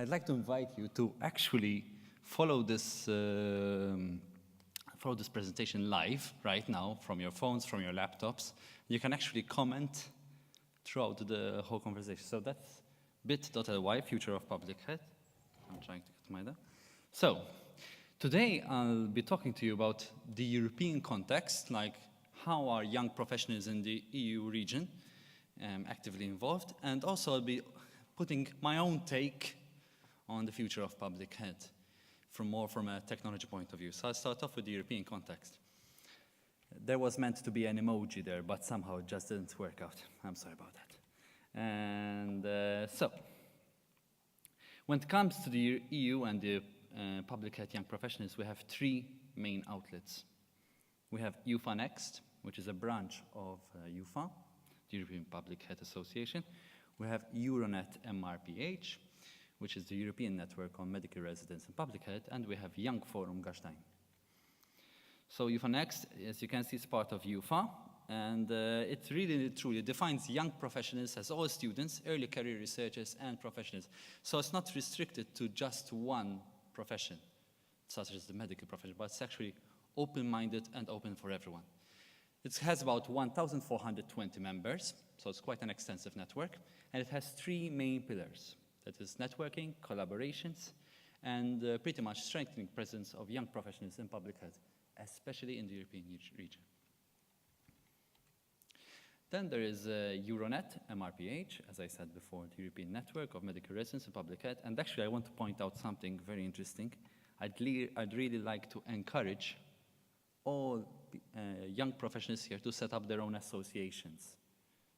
I'd like to invite you to actually follow this presentation live right now from your phones, from your laptops. You can actually comment throughout the whole conversation. So that's bit.ly, Future of Public Health. I'm trying to get my there. So today I'll be talking to you about the European context, like how are young professionals in the EU region actively involved, and also I'll be putting my own take on the future of public health from a technology point of view. So I'll start off with the European context. There was meant to be an emoji there, but somehow it just didn't work out. I'm sorry about that. And so, when it comes to the EU and the public health young professionals, we have three main outlets. We have EUFA Next, which is a branch of EUFA, the European Public Health Association. We have Euronet MRPH, which is the European Network on Medical Residence and Public Health, and we have Young Forum Gastein. So EUFA Next, as you can see, is part of EUFA, and it really truly defines young professionals as all students, early career researchers, and professionals. So it's not restricted to just one profession, such as the medical profession, but it's actually open-minded and open for everyone. It has about 1,420 members, so it's quite an extensive network, and it has three main pillars. That is networking, collaborations, and pretty much strengthening presence of young professionals in public health, especially in the European region. Then there is Euronet, MRPH, as I said before, the European Network of Medical Residence and Public Health. And actually, I want to point out something very interesting. I'd really like to encourage all young professionals here to set up their own associations.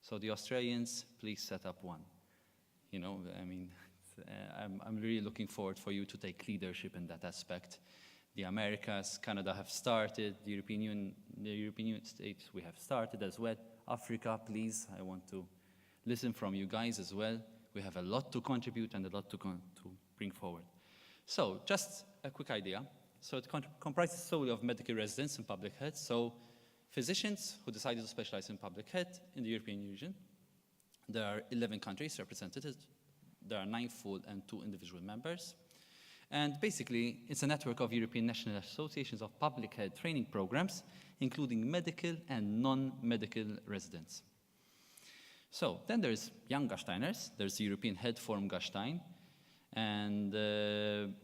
So the Australians, please set up one. You know, I mean, I'm really looking forward for you to take leadership in that aspect. The Americas, Canada have started, the European Union states, we have started as well. Africa, please, I want to listen from you guys as well. We have a lot to contribute and a lot to bring forward. So, just a quick idea. So it comprises solely of medical residents in public health, so physicians who decided to specialize in public health in the European region. There are 11 countries represented. There are 9 full and 2 individual members. And basically, it's a network of European national associations of public health training programs, including medical and non-medical residents. So then there's Young Gasteiners. There's the European Health Forum Gastein. And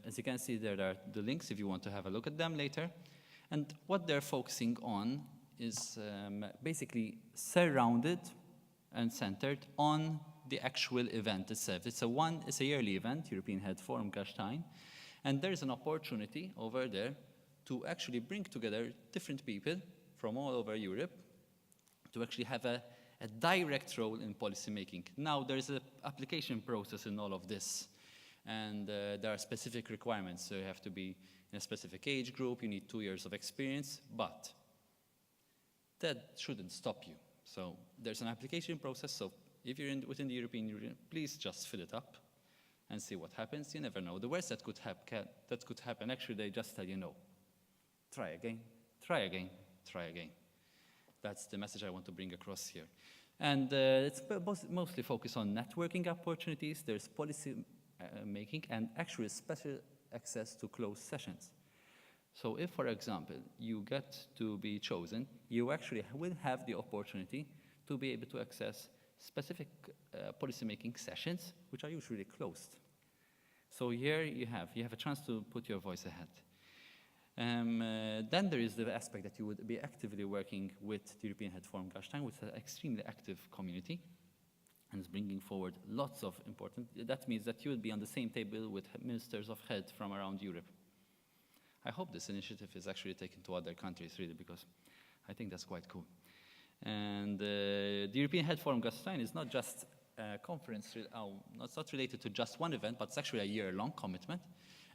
as you can see, there are the links if you want to have a look at them later. And what they're focusing on is basically surrounded and centered on the actual event itself. It's a yearly event, European Health Forum Gastein, and there's an opportunity over there to actually bring together different people from all over Europe to actually have a direct role in policy making. Now, there's an application process in all of this, and there are specific requirements. So you have to be in a specific age group, you need 2 years of experience, but that shouldn't stop you. So there's an application process, so if you're within the European Union, please just fill it up and see what happens. You never know. The worst that could happen, actually, they just tell you no. Try again, try again, try again. That's the message I want to bring across here. And it's mostly focused on networking opportunities. There's policy making and actually special access to closed sessions. So if, for example, you get to be chosen, you actually will have the opportunity to be able to access specific policy-making sessions, which are usually closed. So here you have a chance to put your voice ahead. Then there is the aspect that you would be actively working with the European Health Forum Gastein, which is an extremely active community, and is bringing forward lots of important. That means that you will be on the same table with ministers of health from around Europe. I hope this initiative is actually taken to other countries, really, because I think that's quite cool. And the European Health Forum Gastein is not just a conference, it's not related to just one event, but it's actually a year-long commitment.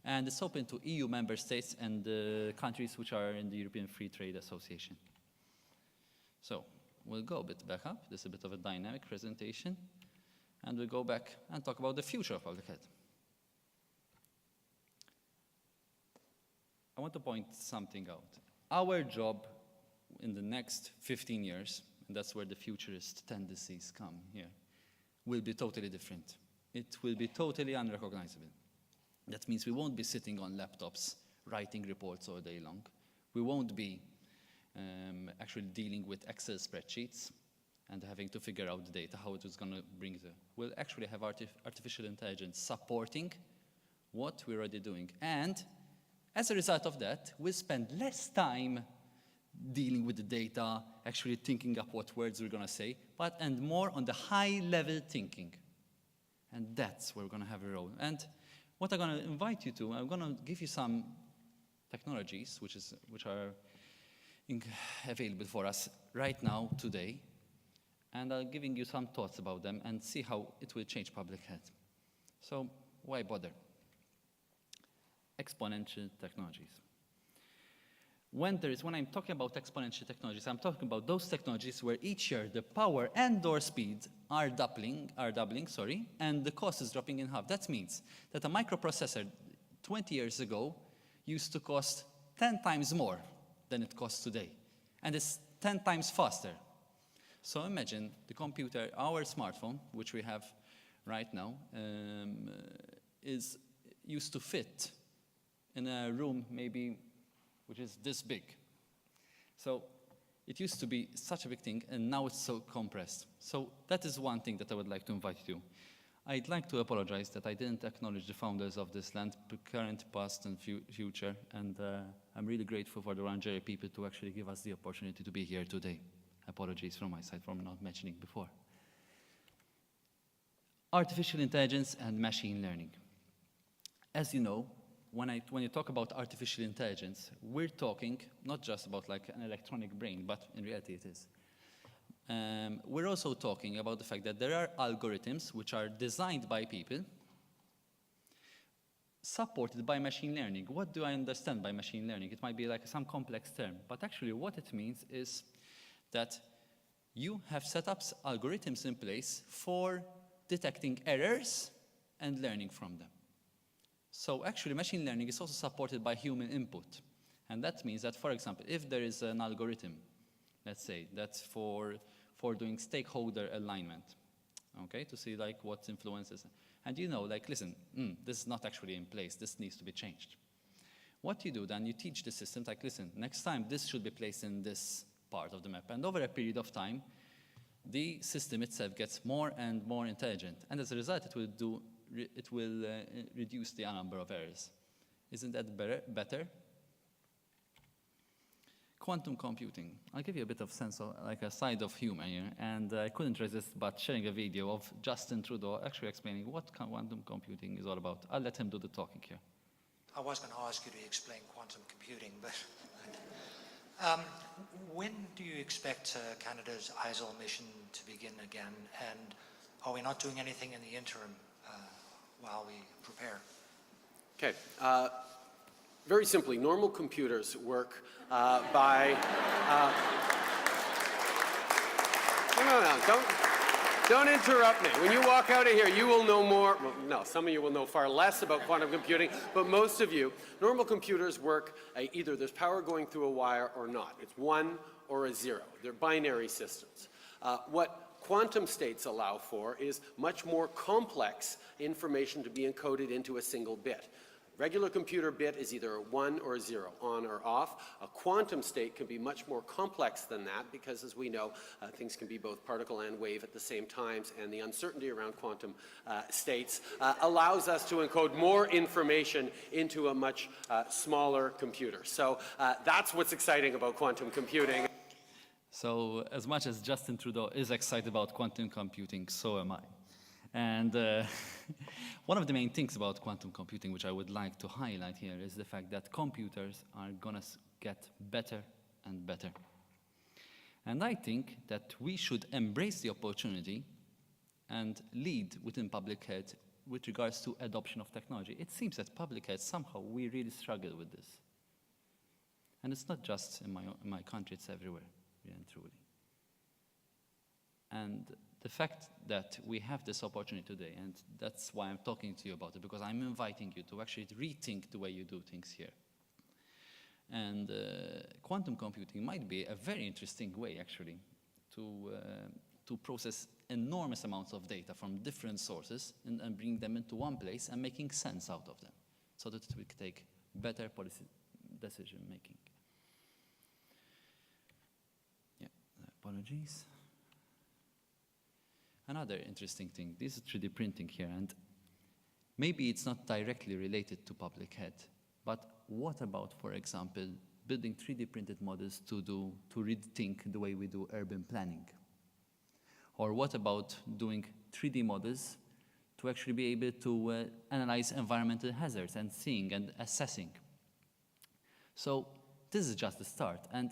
And it's open to EU member states and countries which are in the European Free Trade Association. So we'll go a bit back up. This is a bit of a dynamic presentation. And we'll go back and talk about the future of public health. I want to point something out. Our job in the next 15 years, and that's where the futurist tendencies come here, will be totally different. It will be totally unrecognizable. That means we won't be sitting on laptops writing reports all day long. We won't be actually dealing with Excel spreadsheets and having to figure out the data, how it is going to bring the... We'll actually have artificial intelligence supporting what we're already doing. And as a result of that, we'll spend less time dealing with the data, actually thinking up what words we're going to say, and more on the high-level thinking. And that's where we're going to have a role. And what I'm going to invite you to, I'm going to give you some technologies which are available for us right now, today, and I'm giving you some thoughts about them and see how it will change public health. So why bother? Exponential technologies. When I'm talking about exponential technologies, I'm talking about those technologies where each year the power and/or speed are doubling, and the cost is dropping in half. That means that a microprocessor 20 years ago used to cost 10 times more than it costs today, and it's 10 times faster. So imagine the computer, our smartphone, which we have right now, is used to fit in a room maybe which is this big. So it used to be such a big thing, and now it's so compressed. So that is one thing that I would like to invite you to. I'd like to apologize that I didn't acknowledge the founders of this land, current, past, and future, and I'm really grateful for the Wurundjeri people to actually give us the opportunity to be here today. Apologies from my side for not mentioning before. Artificial intelligence and machine learning. As you know, when you talk about artificial intelligence, we're talking not just about like an electronic brain, but in reality it is. We're also talking about the fact that there are algorithms which are designed by people, supported by machine learning. What do I understand by machine learning? It might be like some complex term, but actually what it means is that you have set up algorithms in place for detecting errors and learning from them. So actually machine learning is also supported by human input. And that means that, for example, if there is an algorithm, let's say, that's for doing stakeholder alignment, okay, to see like what influences, and you know, like, listen, this is not actually in place, this needs to be changed. What you do then, you teach the system, like, listen, next time this should be placed in this part of the map. And over a period of time, the system itself gets more and more intelligent. And as a result, it will reduce the number of errors. Isn't that better? Quantum computing. I'll give you a bit of sense of, like a side of humor here, and I couldn't resist but sharing a video of Justin Trudeau actually explaining what quantum computing is all about. I'll let him do the talking here. I was going to ask you to explain quantum computing, but when do you expect Canada's ISIL mission to begin again, and are we not doing anything in the interim while we prepare? Okay. Very simply, normal computers work by... No, don't interrupt me. When you walk out of here, you will know more. Well, no, some of you will know far less about quantum computing, but most of you, normal computers work either there's power going through a wire or not. It's 1 or a 0. They're binary systems. What quantum states allow for is much more complex information to be encoded into a single bit. Regular computer bit is either a 1 or a 0, on or off. A quantum state can be much more complex than that because, as we know, things can be both particle and wave at the same times, and the uncertainty around quantum states allows us to encode more information into a much smaller computer. So that's what's exciting about quantum computing. So as much as Justin Trudeau is excited about quantum computing, so am I. And one of the main things about quantum computing, which I would like to highlight here, is the fact that computers are going to get better and better. And I think that we should embrace the opportunity and lead within public health with regards to adoption of technology. It seems that public health, somehow, we really struggle with this. And it's not just in my country, it's everywhere, really and truly. And the fact that we have this opportunity today, and that's why I'm talking to you about it, because I'm inviting you to actually rethink the way you do things here. And quantum computing might be a very interesting way, actually, to process enormous amounts of data from different sources and bring them into one place and making sense out of them. so that we can take better policy decision making. Yeah, apologies. Another interesting thing, this is 3D printing here, and maybe it's not directly related to public health, but what about, for example, building 3D printed models to rethink the way we do urban planning? Or what about doing 3D models to actually be able to analyze environmental hazards and seeing and assessing? So this is just the start. And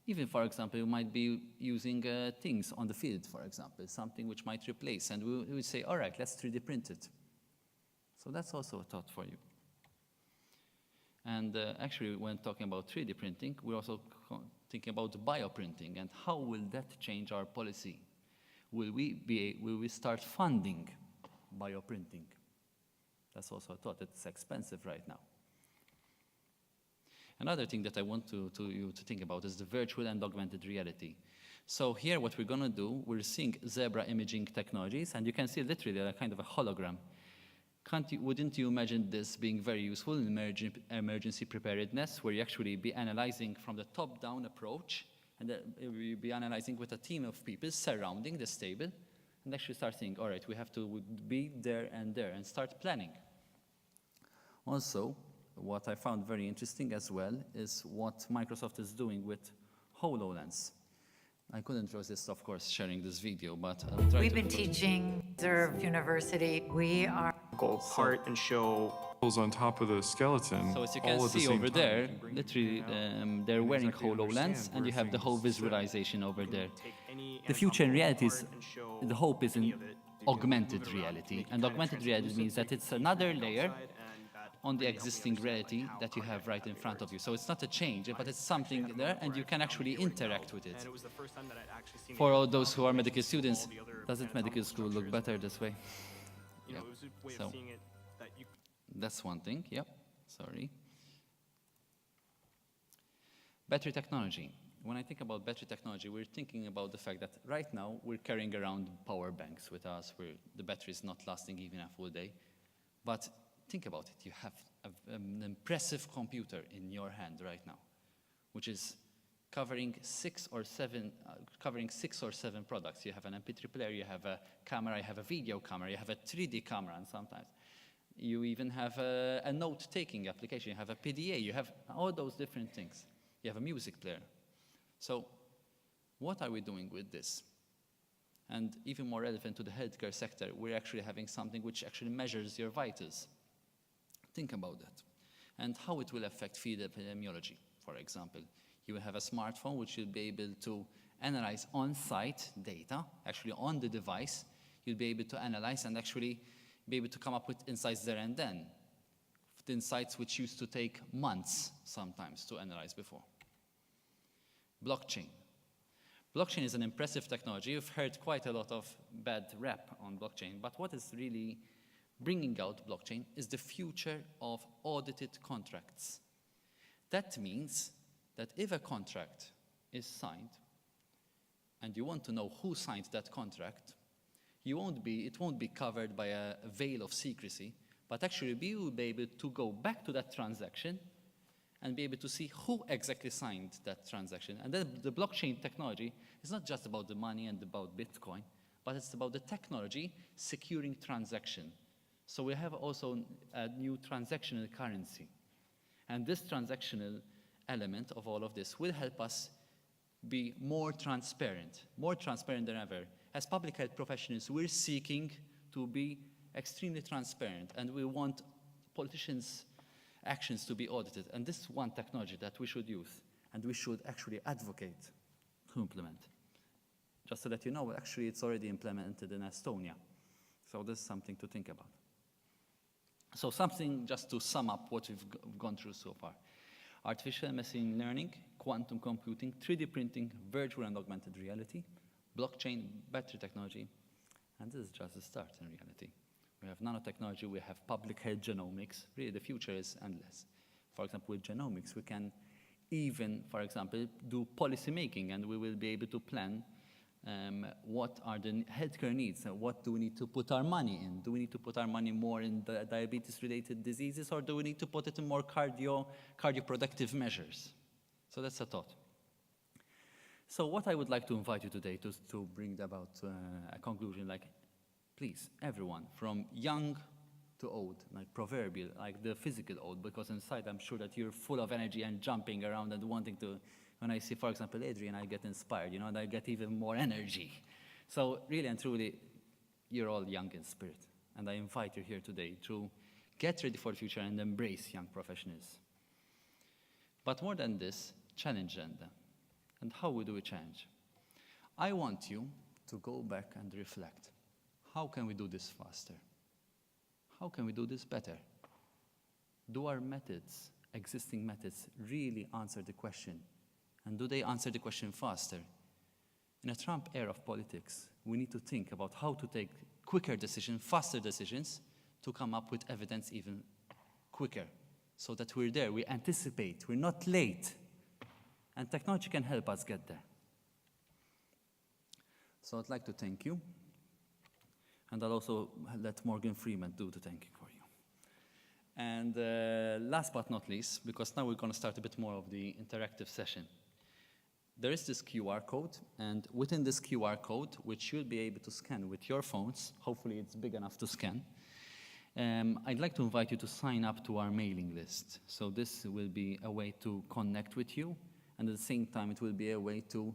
even, for example, you might be using things on the field, for example, something which might replace, and we would say, all right, let's 3D print it. So that's also a thought for you. And actually, when talking about 3D printing, we're also thinking about bioprinting, and how will that change our policy? Will we start funding bioprinting? That's also a thought. It's expensive right now. Another thing that I want you to think about is the virtual and augmented reality. So here what we're going to do, we're seeing zebra imaging technologies, and you can see literally a kind of a hologram. Wouldn't you imagine this being very useful in emergency preparedness, where you actually be analyzing from the top-down approach, and you'll be analyzing with a team of people surrounding this table, and actually start saying, all right, we have to be there, and start planning. Also, what I found very interesting as well is what Microsoft is doing with HoloLens. I couldn't resist, of course, sharing this video, but I'll try We've to been teaching Reserve University. We are Go apart and show on top of the skeleton. So as you all can at the see same over time. there, You can bring it literally out. they're You wearing exactly HoloLens, understand and you where have the whole things sit. visualization over there. take any The future in reality is, anatomical part and show the hope is any in of it. augmented Move it around to reality. make it And kind of augmented reality means that it's translucent, another so you can see layer outside, and that on the really helped me existing understand, reality like, how that you have cardiac right in cath front of works. you. So it's not a change, but it's something Actually, there, had a and you moment can where I actually found the organ interact belt, with it. and it was the first time that I'd actually seen For it all those who are medical against all students, the other doesn't medical anatomical school look structures. better this way? You know, Yeah. it was a way So- of seeing it that you That's one thing, yep, sorry. Battery technology. When I think about battery technology, we're thinking about the fact that right now we're carrying around power banks with us where the battery is not lasting even a full day. But think about it, you have an impressive computer in your hand right now, which is covering six or seven products. You have an MP3 player, you have a camera, you have a video camera, you have a 3D camera, and sometimes you even have a note-taking application, you have a PDA, you have all those different things. You have a music player. So what are we doing with this? And even more relevant to the healthcare sector, we're actually having something which actually measures your vitals. Think about that. And how it will affect field epidemiology, for example. You will have a smartphone which will be able to analyze on-site data, actually on the device. You'll be able to analyze and actually be able to come up with insights there and then. The insights which used to take months sometimes to analyze before. Blockchain. Blockchain is an impressive technology. You've heard quite a lot of bad rap on blockchain, but what is really bringing out blockchain is the future of audited contracts. That means that if a contract is signed and you want to know who signed that contract, it won't be covered by a veil of secrecy, but actually you will be able to go back to that transaction and be able to see who exactly signed that transaction. And then the blockchain technology is not just about the money and about Bitcoin, but it's about the technology securing transaction. So we have also a new transactional currency. And this transactional element of all of this will help us be more transparent than ever. As public health professionals, we're seeking to be extremely transparent, and we want politicians' actions to be audited. And this is one technology that we should use, and we should actually advocate to implement. Just to let you know, actually it's already implemented in Estonia. So this is something to think about. So something just to sum up what we've gone through so far. Artificial and machine learning, quantum computing, 3D printing, virtual and augmented reality, blockchain, battery technology, and this is just the start in reality. We have nanotechnology, we have public health genomics. Really, the future is endless. For example, with genomics, we can even, for example, do policy making, and we will be able to plan what are the healthcare needs? What do we need to put our money in? Do we need to put our money more in the diabetes-related diseases, or do we need to put it in more cardioproductive measures? So that's a thought. So what I would like to invite you today to bring about a conclusion, like, please, everyone, from young to old, like proverbial, like the physical old, because inside I'm sure that you're full of energy and jumping around and wanting to. When I see, for example, Adrian, I get inspired, you know, and I get even more energy. So really and truly, you're all young in spirit. And I invite you here today to get ready for the future and embrace young professionals. But more than this, challenge them. And how do we change? I want you to go back and reflect. How can we do this faster? How can we do this better? Do our methods, existing methods, really answer the question? And do they answer the question faster? In a Trump era of politics, we need to think about how to take quicker decisions, faster decisions, to come up with evidence even quicker, so that we're there, we anticipate, we're not late. And technology can help us get there. So I'd like to thank you. And I'll also let Morgan Freeman do the thanking for you. And last but not least, because now we're going to start a bit more of the interactive session, there is this QR code, and within this QR code, which you'll be able to scan with your phones, hopefully it's big enough to scan, I'd like to invite you to sign up to our mailing list. So this will be a way to connect with you, and at the same time, it will be a way to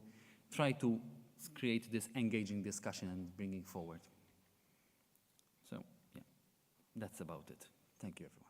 try to create this engaging discussion and bringing forward. So, yeah, that's about it. Thank you, everyone.